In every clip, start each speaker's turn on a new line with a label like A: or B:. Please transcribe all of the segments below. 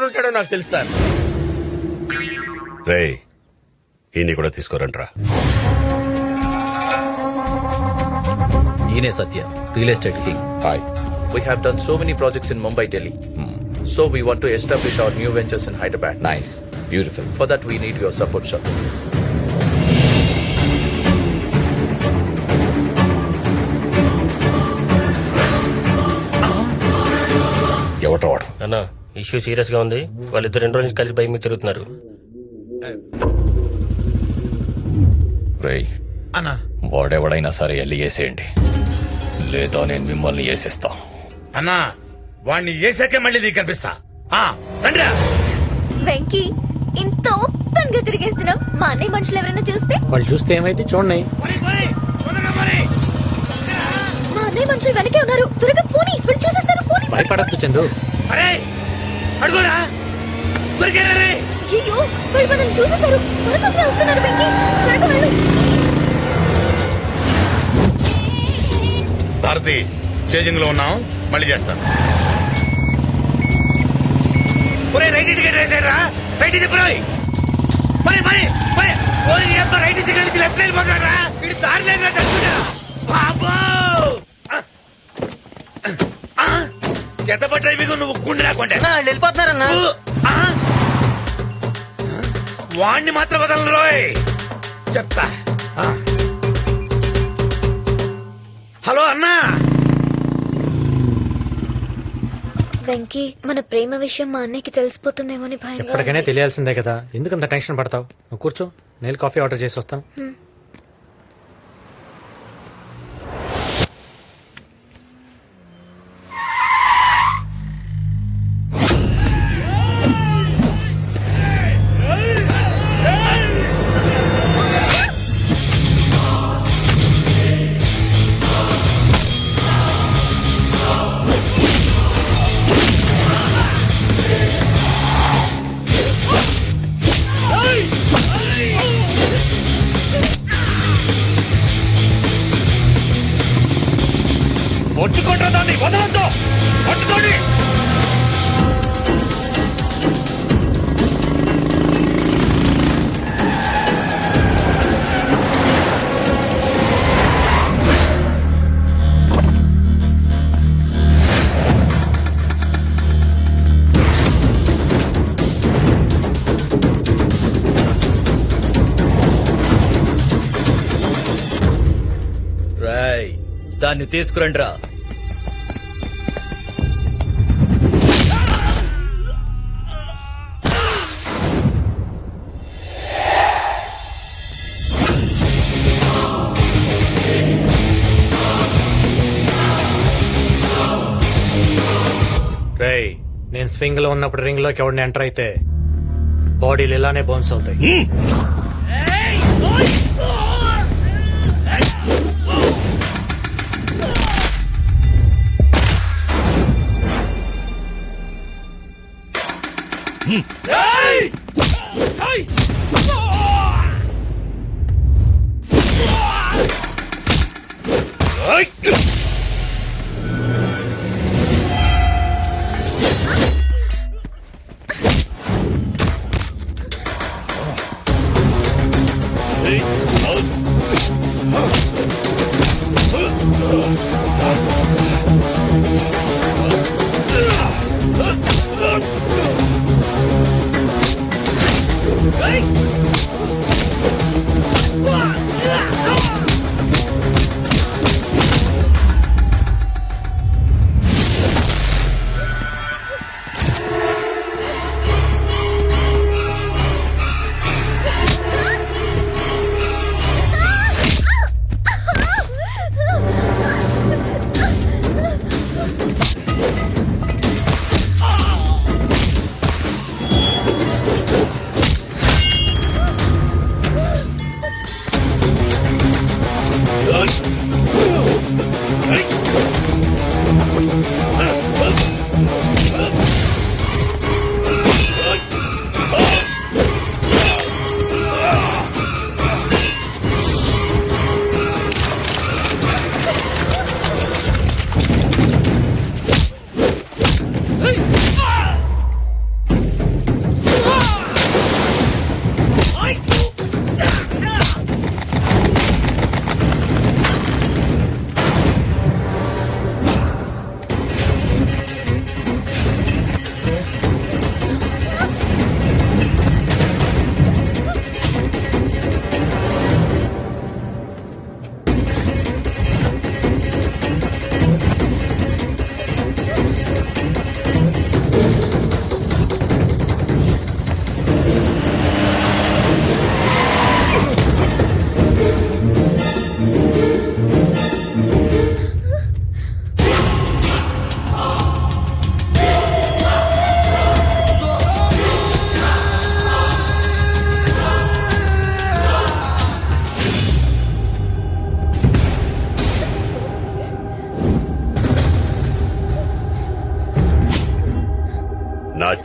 A: ఉంటాడో నాకు తెలుసు సార్.
B: రే ఈయన్ని కూడా తీసుకోరంట్రా.
C: ఈయనే Satya, real estate king.
B: Hi.
C: We have done so many projects in Mumbai, Delhi. So we want to establish our new ventures in Hyderabad.
D: Nice. Beautiful.
C: For that we need your support, sir.
B: ఎవటో వాడు.
E: అన్నా issue serious గా ఉంది. వాళ్ళిద్దరు 2 రోజుల నుంచి కలిసి bike మీద తిరుగుతున్నారు.
D: రేయ్
A: అన్నా
D: వాడెవడైనా సరే వెళ్ళి వేసేయండి, లేదా నేను మిమ్మల్ని వేసేస్తా.
A: అన్నా వాడిని వేసాకే మళ్ళీ నీకు కనిపిస్తా. రండిరా.
F: వెంకీ ఇంత ఓపెన్ గా తిరిగేస్తున్నాం. మా అన్నయ్య మనుషులు ఎవరైనా చూస్తే?
G: వాళ్ళు చూస్తే ఏమైతే చూడండి.
F: మా అన్నయ్య మనుషులు వెనకే ఉన్నారు. త్వరగా పోనీ, వీళ్ళు చూసేస్తారు. పోనీ.
G: భయపడద్దు చందు.
A: అడుగురా.
F: అయ్యో వాళ్ళు మనల్ని చూసేశారు. మనకోసమే వస్తున్నారు. వెంకీ త్వరగా వెళ్ళు.
A: భారతి చేజింగ్ లో ఉన్నాం, మళ్ళీ చేస్తాను. రైట్ టికెట్ వేసారా? రైట్ తిప్పురాయి. రైట్ సిగ్నల్ నుంచి లెఫ్ట్ వెళ్ళిపోతారా? ఇది దారి లేదురా. చచ్చుడా బాబో. ఎంత డ్రైవింగ్ నువ్వు గుండె రాకుండా
H: వెళ్ళిపోతున్నారన్నా.
A: వాణ్ణి మాత్రం వదలను రోయ్, చెప్తా. హలో అన్నా.
F: వెంకీ మన ప్రేమ విషయం మా అన్నయ్యకి తెలిసిపోతుందేమో అని భయంగా.
G: ఎప్పటికైనా తెలియాల్సిందే కదా, ఎందుకంత టెన్షన్ పడతావు? నువ్వు కూర్చో, నేను కాఫీ ఆర్డర్ చేసి వస్తాను.
A: పట్టుకోండి దాన్ని, వదలొద్దు. పట్టుకోండి.
C: రాయ్ దాన్ని తీసుకురండి రా.
G: రేయ్, నేను స్వింగ్ లో ఉన్నప్పుడు రింగ్ లోకి ఎవరిని ఎంటర్ అయితే బాడీలు ఇలానే బౌన్స్ అవుతాయి.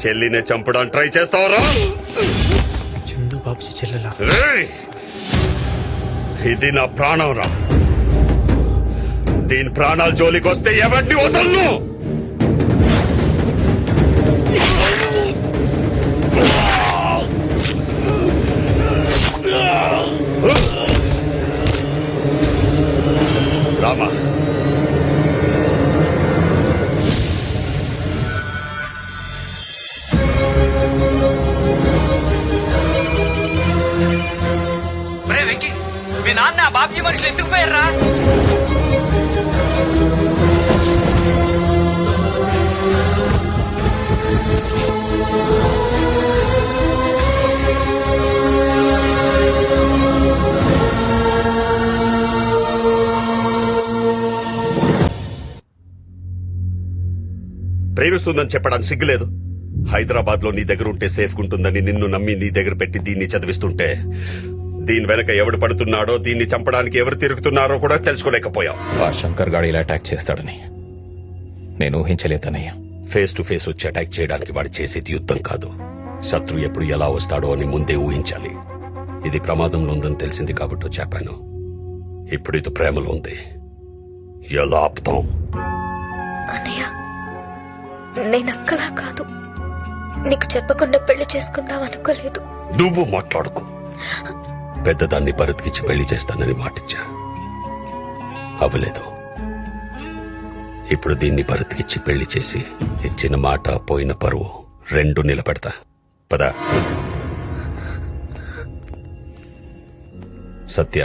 B: చెల్లినే చంపడానికి ట్రై చేస్తావరా?
G: చందు బాబుజీ చెల్లెలా?
B: రేయ్! ఇది నా ప్రాణం రా. దీని ప్రాణాల జోలికి వస్తే ఎవరిని వదలను. రామా,
A: వెంకీ మీ నాన్న బాబ్జీ మనుషులు ఎందుకు పోయారా?
B: ప్రేమిస్తుందని చెప్పడానికి సిగ్గులేదు. హైదరాబాద్ లో నీ దగ్గర ఉంటే సేఫ్ ఉంటుందని నిన్ను నమ్మి నీ దగ్గర పెట్టి దీన్ని చదివిస్తుంటే దీని వెనక ఎవడు పడుతున్నాడో, దీన్ని చంపడానికి ఎవరు తిరుగుతున్నారో కూడా తెలుసుకోలేకపోయావు.
D: ఆ శంకర్ గాడు ఇలా అటాక్ చేస్తాడని నేను ఊహించలేదన్నయ్య.
B: ఫేస్ టు ఫేస్ వచ్చి అటాక్ చేయడానికి వాడు చేసేది యుద్ధం కాదు. శత్రు ఎప్పుడు ఎలా వస్తాడో అని ముందే ఊహించాలి. ఇది ప్రమాదంలో ఉందని తెలిసింది కాబట్టి చెప్పాను. ఇప్పుడు ఇది ప్రేమలో ఉంది. ఎలా ఆపుతాం?
F: అన్నయ్య, నేను అక్కలా కాదు. నీకు చెప్పకుండా పెళ్లి చేసుకుందాం అనుకోలేదు.
B: నువ్వు మాట్లాడుకో. పెద్దదాన్ని భరత్కిచ్చి పెళ్లి చేస్తానని మాటిచ్చా, అవ్వలేదు. ఇప్పుడు దీన్ని భరత్కిచ్చి పెళ్లి చేసి ఇచ్చిన మాట పోయిన పరువు రెండు నిలబెడతా. పద. సత్య,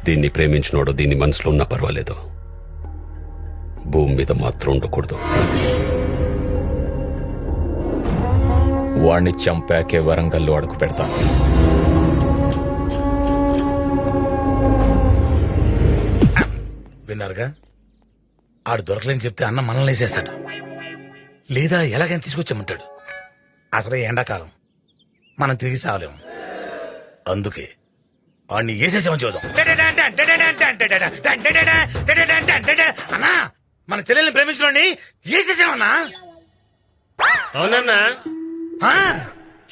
B: దీన్ని ప్రేమించినోడు దీన్ని మనసులో ఉన్నా పర్వాలేదు, భూమి మీద మాత్రం ఉండకూడదు.
D: వాణ్ణి చంపాకే వరంగల్లో అడుగు పెడతాను.
A: విన్నారుగా, ఆడు దొరకలేని చెప్తే అన్న మనల్ని వేసేస్తాడు, లేదా ఎలాగైనా తీసుకొచ్చామంటాడు. అసలే ఎండాకాలం, మనం తిరిగి సావలేము. అందుకే వాడిని వేసేసామని చూద్దాం. అన్నా, మన చెల్లెల్ని ప్రేమించడాన్ని వేసేసామన్నా.
E: అవునన్నా.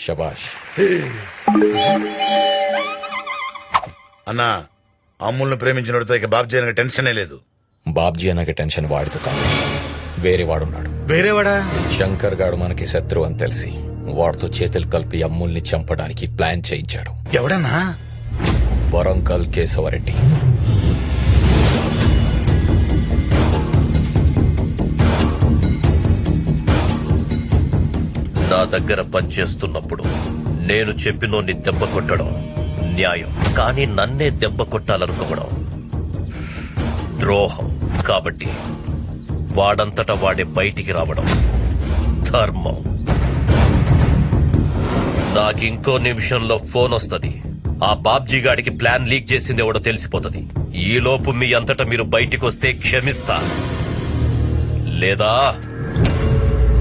D: శబాష్.
A: అన్నా, అమ్ముల్ని ప్రేమించినోడితో ఇక బాబ్జీ అనే టెన్షనే లేదు.
D: బాబ్జీ అన్నకి టెన్షన్ వాడుతూ కాదు, వేరే వాడున్నాడు.
A: వేరేవాడా?
D: శంకర్ గాడు మనకి శత్రువు అని తెలిసి వాడితో చేతులు కలిపి అమ్ముల్ని చంపడానికి ప్లాన్ చేయించాడు.
A: ఎవడన్నా?
D: వరంగల్ కేశవరెడ్డి.
H: నా దగ్గర పనిచేస్తున్నప్పుడు నేను చెప్పినోన్ని దెబ్బ కొట్టడం న్యాయం, కానీ నన్నే దెబ్బ కొట్టాలనుకోవడం ద్రోహం. కాబట్టి వాడంతటా వాడే బయటికి రావడం ధర్మం. నాకింకో నిమిషంలో ఫోన్ వస్తది. ఆ బాబ్జీ గాడికి ప్లాన్ లీక్ చేసింది ఎవడో తెలిసిపోతుంది. ఈలోపు మీ అంతటా మీరు బయటికి వస్తే క్షమిస్తా, లేదా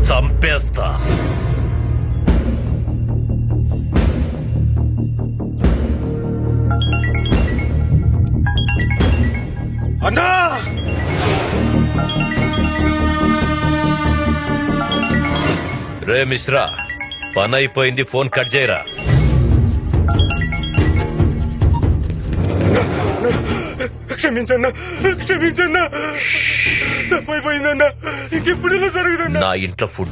H: చంపేస్తా.
A: అన్నా,
H: రే మిశ్రా, పని అయిపోయింది, ఫోన్ కట్ చేయరా.
A: క్షమించన్నా, క్షమించన్నా, తప్పైపోయిందన్నా. ఇంకెప్పుడు ఇలా జరుగుతుందా?
H: నా ఇంట్లో ఫుడ్